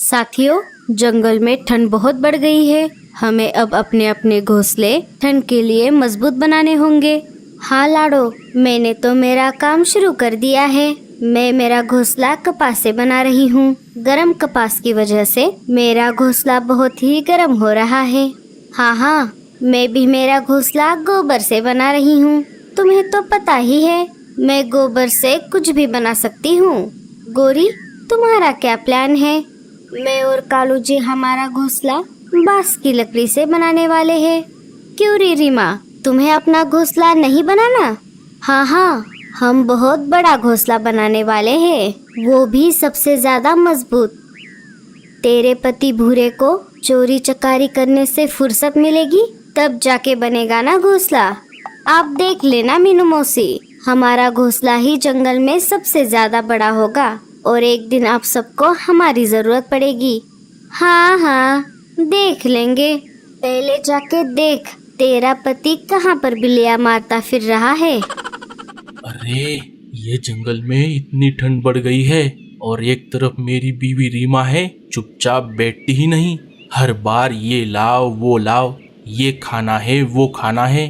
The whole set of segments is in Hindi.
साथियों, जंगल में ठंड बहुत बढ़ गई है। हमें अब अपने अपने घोंसले ठंड के लिए मजबूत बनाने होंगे। हाँ लाडो, मैंने तो मेरा काम शुरू कर दिया है। मैं मेरा घोंसला कपास से बना रही हूँ। गरम कपास की वजह से मेरा घोंसला बहुत ही गर्म हो रहा है। हाँ, मैं भी मेरा घोंसला गोबर से बना रही हूँ। तुम्हें तो पता ही है, मैं गोबर से कुछ भी बना सकती हूँ। गोरी, तुम्हारा क्या प्लान है? मैं और कालू जी हमारा घोंसला बांस की लकड़ी से बनाने वाले हैं। क्यों रे रीमा, तुम्हें अपना घोंसला नहीं बनाना? हाँ, हम बहुत बड़ा घोंसला बनाने वाले हैं, वो भी सबसे ज्यादा मजबूत। तेरे पति भूरे को चोरी चकारी करने से फुर्सत मिलेगी तब जाके बनेगा ना घोंसला। आप देख लेना मीनू मौसी, हमारा घोंसला ही जंगल में सबसे ज्यादा बड़ा होगा और एक दिन आप सबको हमारी जरूरत पड़ेगी। हाँ, देख लेंगे। पहले जाके देख, तेरा पति कहाँ पर बिल्लियाँ मारता फिर रहा है। अरे, ये जंगल में इतनी ठंड बढ़ गई है और एक तरफ मेरी बीवी रीमा है, चुपचाप बैठती ही नहीं। हर बार ये लाओ वो लाओ, ये खाना है वो खाना है।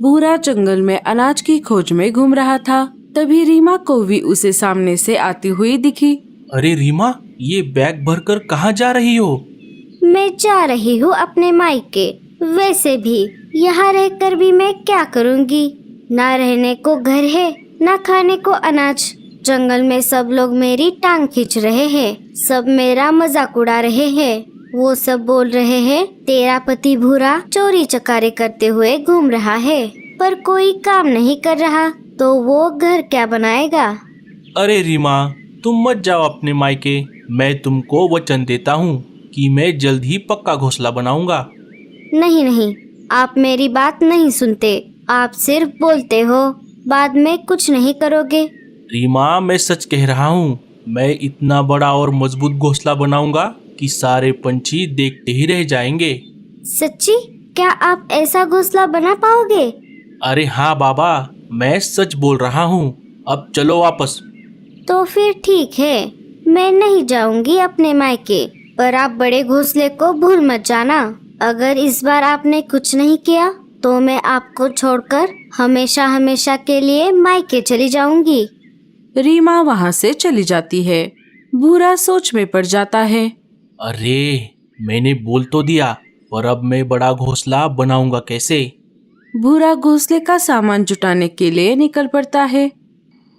भूरा जंगल में अनाज की खोज में घूम रहा था। तभी रीमा को भी उसे सामने से आती हुई दिखी। अरे रीमा, ये बैग भरकर कहाँ जा रही हो? मैं जा रही हूँ अपने मायके। वैसे भी यहाँ रहकर भी मैं क्या करूँगी? ना रहने को घर है, ना खाने को अनाज। जंगल में सब लोग मेरी टांग खींच रहे हैं, सब मेरा मजाक उड़ा रहे हैं। वो सब बोल रहे हैं तेरा पति भूरा चोरी चकारी करते हुए घूम रहा है, पर कोई काम नहीं कर रहा तो वो घर क्या बनाएगा? अरे रीमा, तुम मत जाओ अपने मायके। मैं तुमको वचन देता हूँ कि मैं जल्द ही पक्का घोंसला बनाऊंगा। नहीं, आप मेरी बात नहीं सुनते। आप सिर्फ बोलते हो, बाद में कुछ नहीं करोगे। रीमा, मैं सच कह रहा हूँ। मैं इतना बड़ा और मजबूत घोंसला बनाऊंगा कि सारे पंछी देखते ही रह जाएंगे। सच्ची? क्या आप ऐसा घोंसला बना पाओगे? अरे हाँ बाबा, मैं सच बोल रहा हूँ। अब चलो वापस। तो फिर ठीक है, मैं नहीं जाऊंगी अपने मायके, पर आप बड़े घोंसले को भूल मत जाना। अगर इस बार आपने कुछ नहीं किया तो मैं आपको छोड़कर हमेशा हमेशा के लिए मायके चली जाऊंगी। रीमा वहाँ से चली जाती है। भूरा सोच में पड़ जाता है। अरे, मैंने बोल तो दिया, पर अब मैं बड़ा घोंसला बनाऊंगा कैसे? भूरा घोंसले का सामान जुटाने के लिए निकल पड़ता है।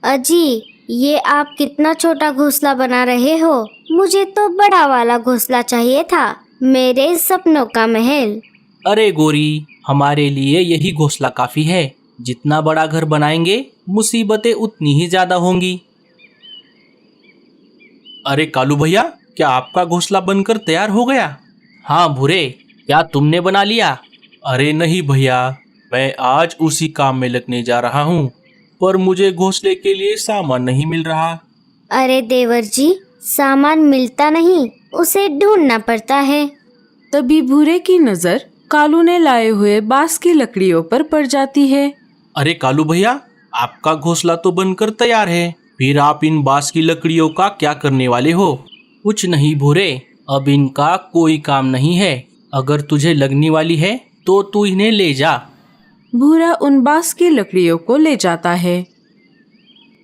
अजी, ये आप कितना छोटा घोंसला बना रहे हो? मुझे तो बड़ा वाला घोंसला चाहिए था, मेरे सपनों का महल। अरे गोरी, हमारे लिए यही घोंसला काफी है। जितना बड़ा घर बनाएंगे मुसीबतें उतनी ही ज्यादा होंगी। अरे कालू भैया, क्या आपका घोंसला बनकर तैयार हो गया? हाँ भूरे, क्या तुमने बना लिया? अरे नहीं भैया, मैं आज उसी काम में लगने जा रहा हूँ, पर मुझे घोंसले के लिए सामान नहीं मिल रहा। अरे देवर जी, सामान मिलता नहीं, उसे ढूंढना पड़ता है। तभी भूरे की नजर कालू ने लाए हुए बांस की लकड़ियों पर पड़ जाती है। अरे कालू भैया, आपका घोंसला तो बनकर तैयार है, फिर आप इन बांस की लकड़ियों का क्या करने वाले हो? कुछ नहीं भूरे, अब इनका कोई काम नहीं है। अगर तुझे लगने वाली है तो तू इन्हें ले जा। भूरा उन बांस की लकड़ियों को ले जाता है।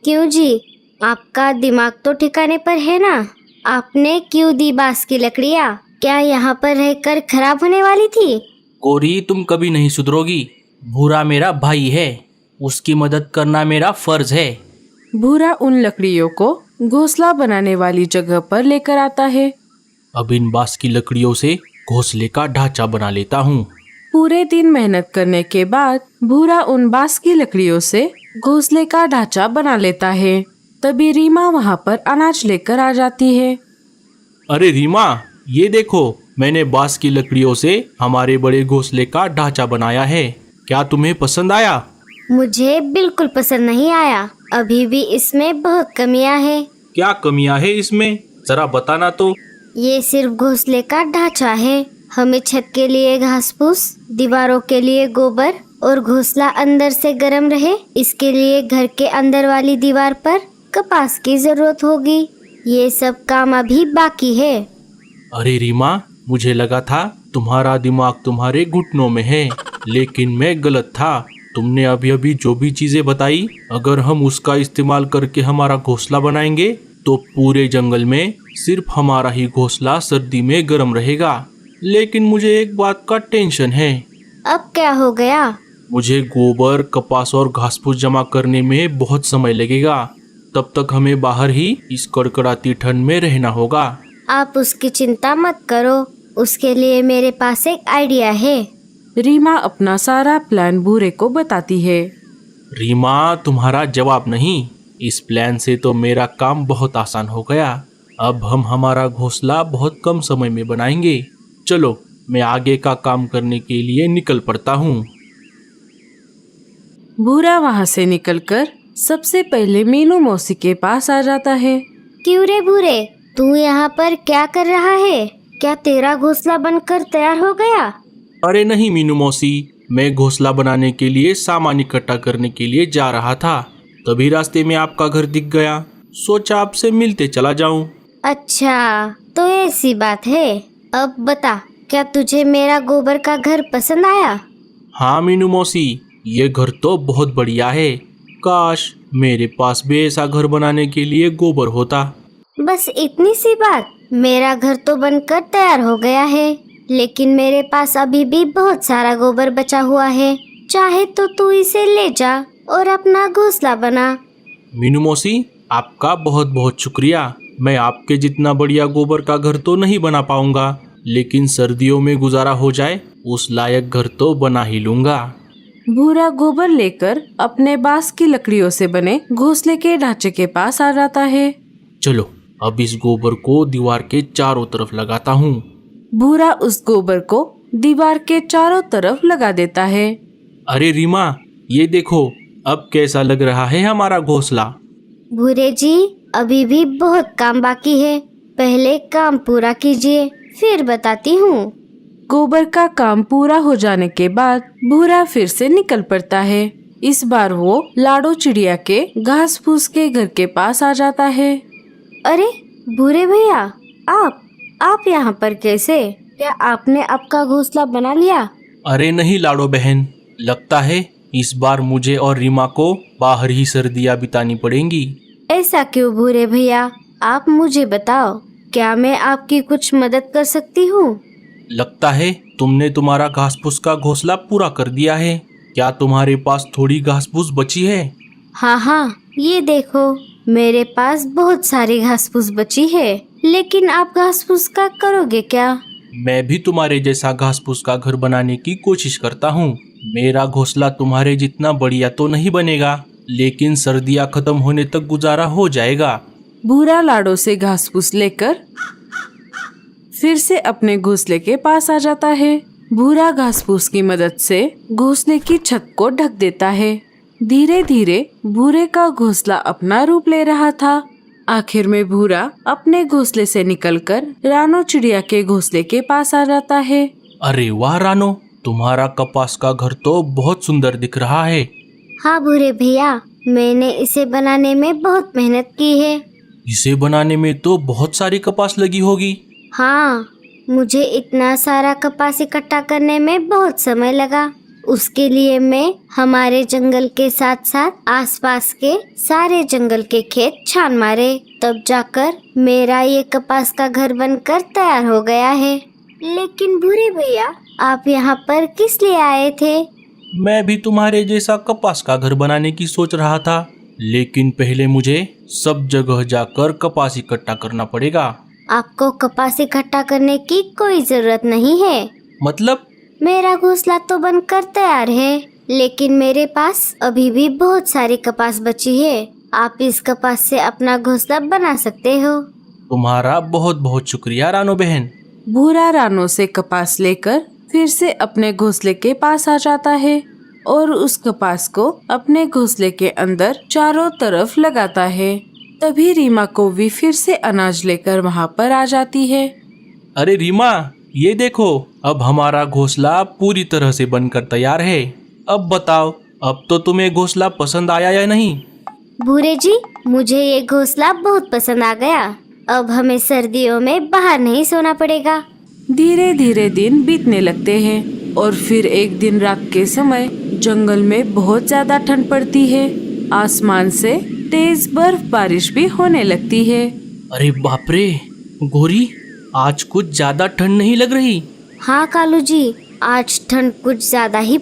क्यों जी, आपका दिमाग तो ठिकाने पर है ना? आपने क्यों दी बांस की लकड़ियाँ? क्या यहाँ पर रहकर खराब होने वाली थी? गोरी, तुम कभी नहीं सुधरोगी। भूरा मेरा भाई है, उसकी मदद करना मेरा फर्ज है। भूरा उन लकड़ियों को घोंसला बनाने वाली जगह पर लेकर आता है। अब इन बांस की लकड़ियों से घोंसले का ढांचा बना लेता हूँ। पूरे दिन मेहनत करने के बाद भूरा उन बांस की लकड़ियों से घोंसले का ढांचा बना लेता है। तभी रीमा वहाँ पर अनाज लेकर आ जाती है। अरे रीमा, ये देखो, मैंने बांस की लकड़ियों से हमारे बड़े घोंसले का ढांचा बनाया है। क्या तुम्हें पसंद आया? मुझे बिल्कुल पसंद नहीं आया। अभी भी इसमें बहुत कमियां हैं। क्या कमियां है इसमें? जरा बताना तो। ये सिर्फ घोंसले का ढांचा है। हमें छत के लिए घास फूस, दीवारों के लिए गोबर और घोंसला अंदर से गर्म रहे, इसके लिए घर के अंदर वाली दीवार पर कपास की जरूरत होगी। ये सब काम अभी बाकी है। अरे रीमा, मुझे लगा था तुम्हारा दिमाग तुम्हारे घुटनों में है, लेकिन मैं गलत था। तुमने अभी अभी जो भी चीजें बताई, अगर हम उसका इस्तेमाल करके हमारा घोंसला बनाएंगे तो पूरे जंगल में सिर्फ हमारा ही घोंसला सर्दी में गर्म रहेगा। लेकिन मुझे एक बात का टेंशन है। अब क्या हो गया? मुझे गोबर, कपास और घास फूस जमा करने में बहुत समय लगेगा। तब तक हमें बाहर ही इस कड़कड़ाती ठंड में रहना होगा। आप उसकी चिंता मत करो, उसके लिए मेरे पास एक आइडिया है। रीमा अपना सारा प्लान भूरे को बताती है। रीमा, तुम्हारा जवाब नहीं। इस प्लान से तो मेरा काम बहुत आसान हो गया। अब हम हमारा घोंसला बहुत कम समय में बनाएंगे। चलो, मैं आगे का काम करने के लिए निकल पड़ता हूँ। भूरा वहाँ से निकलकर सबसे पहले मीनू मौसी के पास आ जाता है। क्यों रे भूरे, तू यहाँ पर क्या कर रहा है? क्या तेरा घोंसला बनकर तैयार हो गया? अरे नहीं मीनू मौसी, मैं घोंसला बनाने के लिए सामान इकट्ठा करने के लिए जा रहा था। तभी रास्ते में आपका घर दिख गया, सोचा आपसे मिलते चला जाऊं। अच्छा, तो ऐसी बात है। अब बता, क्या तुझे मेरा गोबर का घर पसंद आया? हाँ मीनू मौसी, ये घर तो बहुत बढ़िया है। काश मेरे पास भी ऐसा घर बनाने के लिए गोबर होता। बस इतनी सी बात? मेरा घर तो बनकर तैयार हो गया है, लेकिन मेरे पास अभी भी बहुत सारा गोबर बचा हुआ है। चाहे तो तू इसे ले जा और अपना घोंसला बना। मीनू मौसी, आपका बहुत बहुत शुक्रिया। मैं आपके जितना बढ़िया गोबर का घर तो नहीं बना पाऊंगा, लेकिन सर्दियों में गुजारा हो जाए उस लायक घर तो बना ही लूंगा। भूरा गोबर लेकर अपने बांस की लकड़ियों से बने घोंसले के ढांचे के पास आ जाता है। चलो, अब इस गोबर को दीवार के चारों तरफ लगाता हूँ। भूरा उस गोबर को दीवार के चारों तरफ लगा देता है। अरे रीमा, ये देखो, अब कैसा लग रहा है हमारा घोंसला। भूरे जी, अभी भी बहुत काम बाकी है। पहले काम पूरा कीजिए, फिर बताती हूँ। गोबर का काम पूरा हो जाने के बाद भूरा फिर से निकल पड़ता है। इस बार वो लाडो चिड़िया के घास फूस के घर के पास आ जाता है। अरे भूरे भैया, आप यहाँ पर कैसे? क्या आपने आपका घोंसला बना लिया? अरे नहीं लाडो बहन, लगता है इस बार मुझे और रीमा को बाहर ही सर्दियाँ बितानी पड़ेंगी। ऐसा क्यों भूरे भैया? आप मुझे बताओ, क्या मैं आपकी कुछ मदद कर सकती हूँ? लगता है तुमने तुम्हारा घास फूस का घोंसला पूरा कर दिया है। क्या तुम्हारे पास थोड़ी घास फूस बची है? हाँ, ये देखो, मेरे पास बहुत सारी घास फूस बची है। लेकिन आप घास फूस का करोगे क्या? मैं भी तुम्हारे जैसा घास फूस का घर बनाने की कोशिश करता हूँ। मेरा घोंसला तुम्हारे जितना बढ़िया तो नहीं बनेगा, लेकिन सर्दियाँ खत्म होने तक गुजारा हो जाएगा। भूरा लाडो से घास फूस लेकर फिर से अपने घोंसले के पास आ जाता है। भूरा घास फूस की मदद से घोंसले की छत को ढक देता है। धीरे धीरे भूरे का घोंसला अपना रूप ले रहा था। आखिर में भूरा अपने घोंसले से निकलकर रानो चिड़िया के घोंसले के पास आ जाता है। अरे वाह रानो, तुम्हारा कपास का घर तो बहुत सुंदर दिख रहा है। हाँ भूरे भैया, मैंने इसे बनाने में बहुत मेहनत की है। इसे बनाने में तो बहुत सारी कपास लगी होगी। हाँ, मुझे इतना सारा कपास इकट्ठा करने में बहुत समय लगा। उसके लिए मैं हमारे जंगल के साथ साथ आसपास के सारे जंगल के खेत छान मारे, तब जाकर मेरा ये कपास का घर बनकर तैयार हो गया है। लेकिन भूरे भैया, आप यहाँ पर किस लिए आए थे? मैं भी तुम्हारे जैसा कपास का घर बनाने की सोच रहा था, लेकिन पहले मुझे सब जगह जाकर कपास इकट्ठा करना पड़ेगा। आपको कपास इकट्ठा करने की कोई जरूरत नहीं है। मतलब? मेरा घोंसला तो बनकर तैयार है, लेकिन मेरे पास अभी भी बहुत सारी कपास बची है। आप इस कपास से अपना घोंसला बना सकते हो। तुम्हारा बहुत बहुत शुक्रिया रानो बहन। भूरा रानो से कपास लेकर फिर से अपने घोंसले के पास आ जाता है और उस कपास को अपने घोंसले के अंदर चारों तरफ लगाता है। तभी रीमा कौवी फिर से अनाज लेकर वहाँ पर आ जाती है। अरे रीमा, ये देखो, अब हमारा घोंसला पूरी तरह से बनकर तैयार है। अब बताओ, अब तो तुम्हें घोंसला पसंद आया या नहीं? भूरे जी, मुझे ये घोंसला बहुत पसंद आ गया। अब हमें सर्दियों में बाहर नहीं सोना पड़ेगा। धीरे धीरे दिन बीतने लगते हैं और फिर एक दिन रात के समय जंगल में बहुत ज्यादा ठंड पड़ती है। आसमान से तेज बर्फ बारिश भी होने लगती है। अरे बाप रे गोरी, आज कुछ ज्यादा ठंड नहीं लग रही। हाँ कालू जी, आज ठंड कुछ ज्यादा ही